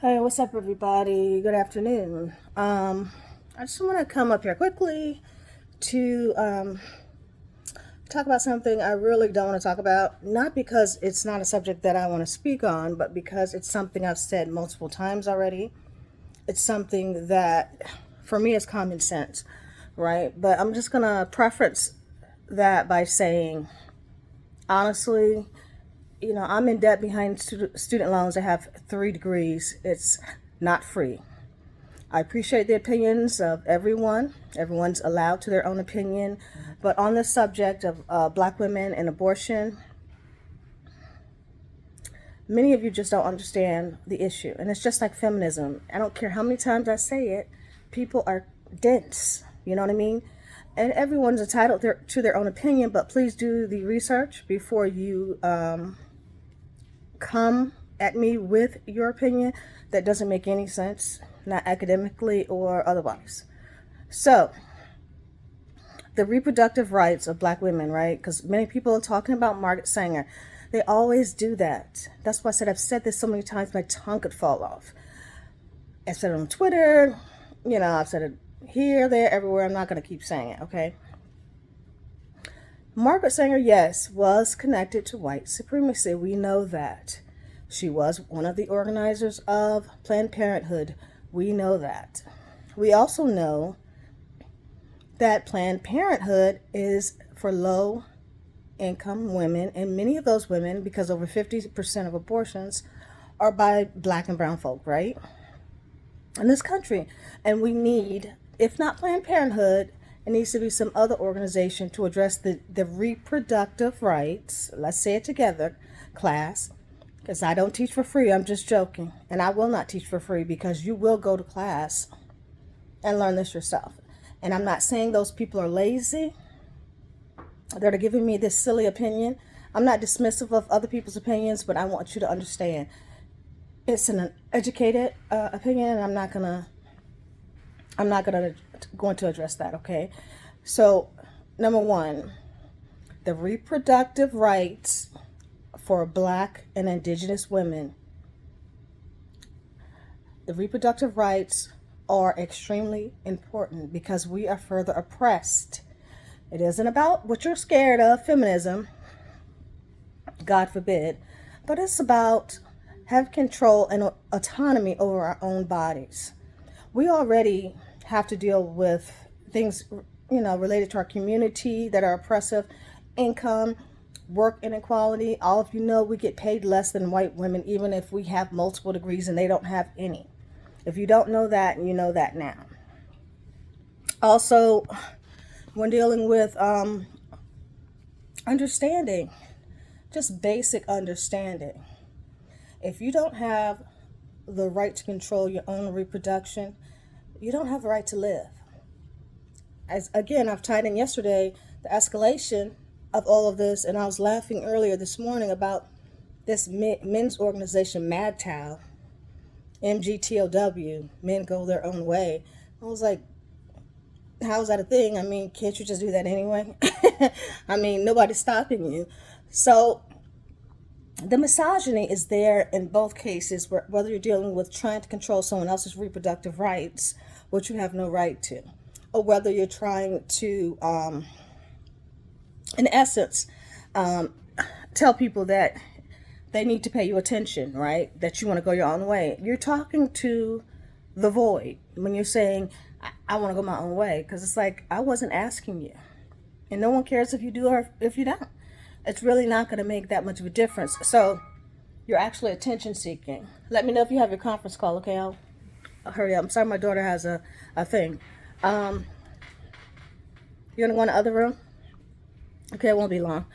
Hey, what's up, everybody? Good afternoon. I just want to come up here quickly to talk about something I really don't want to talk about. Not because it's not a subject that I want to speak on, but because it's something I've said multiple times already. It's something that, for me, is common sense, right? But I'm just gonna preference that by saying, honestly, I'm in debt behind student loans. I have 3 degrees. It's not free. I appreciate the opinions of everyone. Everyone's allowed to their own opinion. But on the subject of black women and abortion, many of you just don't understand the issue. And it's just like feminism. I don't care how many times I say it, people are dense. You know what I mean? And everyone's entitled to their own opinion, but please do the research before you come at me with your opinion that doesn't make any sense, not academically or otherwise. So, the reproductive rights of black women, right? Because many people are talking about Margaret Sanger. They always do that. That's why I said I've said this so many times, my tongue could fall off. I've said it on Twitter, I've said it here, there, everywhere. I'm not going to keep saying it, okay? Margaret Sanger, yes, was connected to white supremacy. We know that. She was one of the organizers of Planned Parenthood. We know that. We also know that Planned Parenthood is for low income women, and many of those women, because over 50% of abortions are by black and brown folk, right? In this country. And we need, if not Planned Parenthood, it needs to be some other organization to address the reproductive rights. Let's say it together, class. Because I don't teach for free, I'm just joking. And I will not teach for free because you will go to class and learn this yourself. And I'm not saying those people are lazy. They're giving me this silly opinion. I'm not dismissive of other people's opinions, but I want you to understand it's an educated opinion, and I'm not going to address that. Okay, so number one, the reproductive rights for black and indigenous women. The reproductive rights are extremely important because we are further oppressed. It isn't about what you're scared of, feminism, God forbid, but it's about have control and autonomy over our own bodies. We already have to deal with things, related to our community that are oppressive, income, work inequality. All of you know we get paid less than white women, even if we have multiple degrees and they don't have any. If you don't know that, you know that now. Also, when dealing with understanding, just basic understanding. If you don't have the right to control your own reproduction, you don't have the right to live. As again, I've tied in yesterday the escalation of all of this, and I was laughing earlier this morning about this men's organization, MGTOW, MGTOW, Men Go Their Own Way. I was like, how is that a thing? I mean, can't you just do that anyway? I mean, nobody's stopping you. So the misogyny is there in both cases, whether you're dealing with trying to control someone else's reproductive rights, which you have no right to, or whether you're trying to, in essence, tell people that they need to pay you attention, right? That you want to go your own way. You're talking to the void when you're saying, I want to go my own way, because it's like, I wasn't asking you. And no one cares if you do or if you don't. It's really not going to make that much of a difference. So you're actually attention seeking. Let me know if you have your conference call, okay? I'll hurry up. I'm sorry, my daughter has a thing. You want to go in the other room? Okay, it won't be long.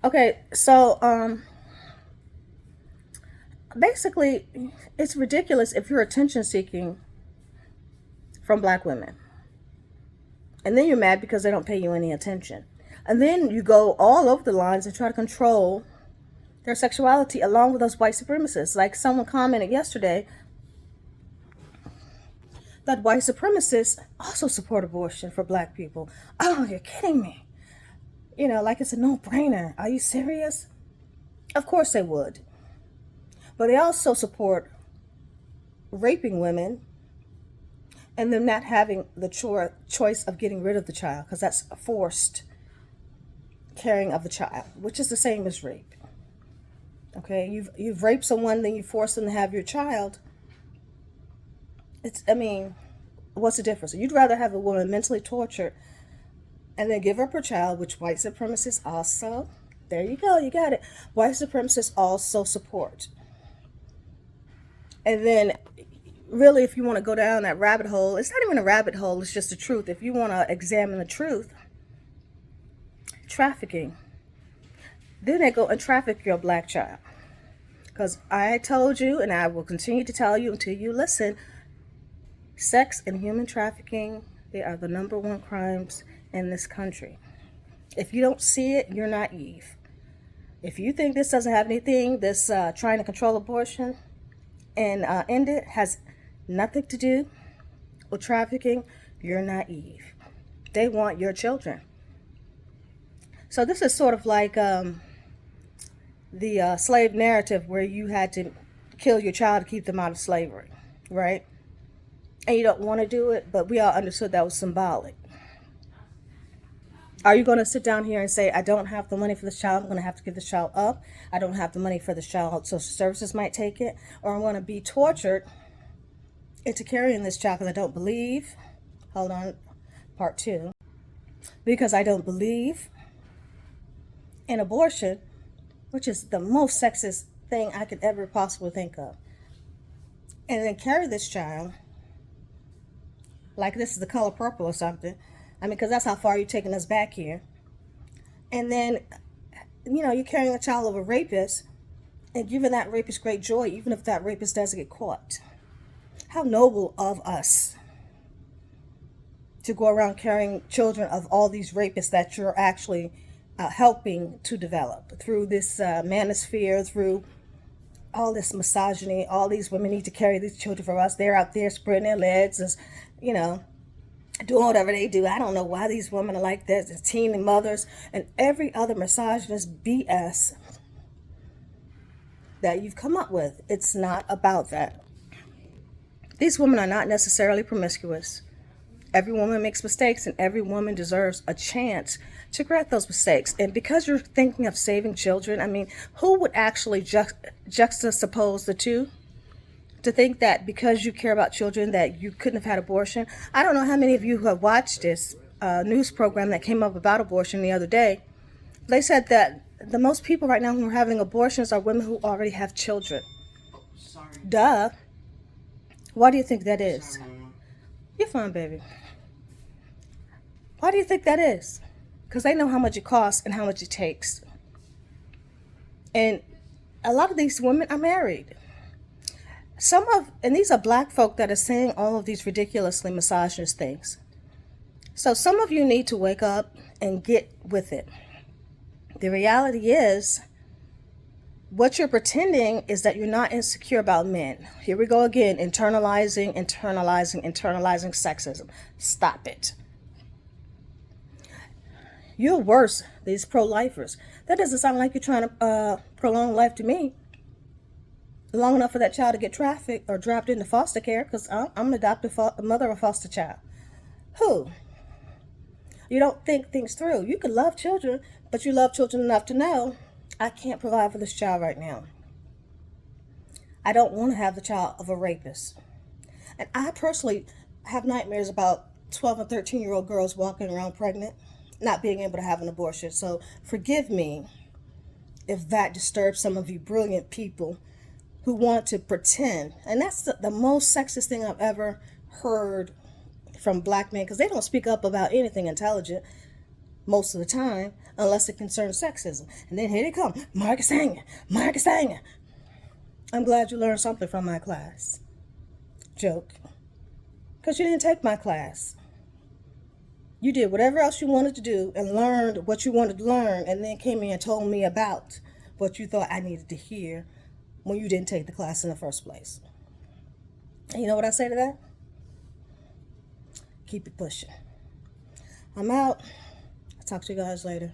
Okay, so basically, it's ridiculous if you're attention seeking from black women. And then you're mad because they don't pay you any attention. And then you go all over the lines and try to control their sexuality along with those white supremacists. Like someone commented yesterday that white supremacists also support abortion for black people. Oh, you're kidding me. Like it's a no-brainer. Are you serious? Of course they would. But they also support raping women and them not having the choice of getting rid of the child, because that's a forced carrying of the child, which is the same as rape. Okay, you've raped someone, then you force them to have your child. What's the difference? You'd rather have a woman mentally tortured and then give up her child, which white supremacists also, there you go, you got it. White supremacists also support. And then, really, if you want to go down that rabbit hole, it's not even a rabbit hole, it's just the truth. If you want to examine the truth, trafficking. Then they go and traffic your black child. Because I told you, and I will continue to tell you until you listen, sex and human trafficking, they are the #1 crimes in this country. If you don't see it, you're naive. If you think this doesn't have anything, this trying to control abortion and end it has nothing to do with trafficking, you're naive. They want your children. So this is sort of like the slave narrative, where you had to kill your child to keep them out of slavery, right? And you don't want to do it, but we all understood that was symbolic. Are you going to sit down here and say, I don't have the money for this child, I'm going to have to give this child up, I don't have the money for this child, social services might take it, or I'm going to be tortured into carrying this child because I don't believe, hold on, part 2, because I don't believe in abortion, which is the most sexist thing I could ever possibly think of, and then carry this child like this is the color purple or something. Because that's how far you're taking us back here. And then, you're carrying a child of a rapist and giving that rapist great joy, even if that rapist doesn't get caught. How noble of us to go around carrying children of all these rapists that you're actually helping to develop through this manosphere, through all this misogyny. All these women need to carry these children for us. They're out there spreading their legs, as doing whatever they do. I don't know why these women are like this. It's teen mothers and every other misogynist BS that you've come up with. It's not about that. These women are not necessarily promiscuous. Every woman makes mistakes, and every woman deserves a chance to correct those mistakes. And because you're thinking of saving children, who would actually juxtapose the two? To think that because you care about children that you couldn't have had abortion. I don't know how many of you have watched this news program that came up about abortion the other day. They said that the most people right now who are having abortions are women who already have children. Sorry. Duh. Why do you think that is? Sorry, Mama. You're fine, baby. Why do you think that is? Because they know how much it costs and how much it takes. And a lot of these women are married. And these are black folk that are saying all of these ridiculously misogynist things. So some of you need to wake up and get with it. The reality is, what you're pretending is that you're not insecure about men. Here we go again, internalizing sexism. Stop it. You're worse, these pro-lifers. That doesn't sound like you're trying to prolong life to me. Long enough for that child to get trafficked or dropped into foster care, because I'm an adoptive mother of a foster child. Who? You don't think things through. You can love children, but you love children enough to know, I can't provide for this child right now. I don't want to have the child of a rapist. And I personally have nightmares about 12 and 13-year-old girls walking around pregnant, not being able to have an abortion. So forgive me if that disturbs some of you brilliant people who want to pretend. And that's the most sexist thing I've ever heard from black men, because they don't speak up about anything intelligent most of the time unless it concerns sexism. And then here they come, Marcus Hanger. I'm glad you learned something from my class. Joke. Because you didn't take my class. You did whatever else you wanted to do and learned what you wanted to learn, and then came in and told me about what you thought I needed to hear when you didn't take the class in the first place. And you know what I say to that? Keep it pushing. I'm out. I'll talk to you guys later.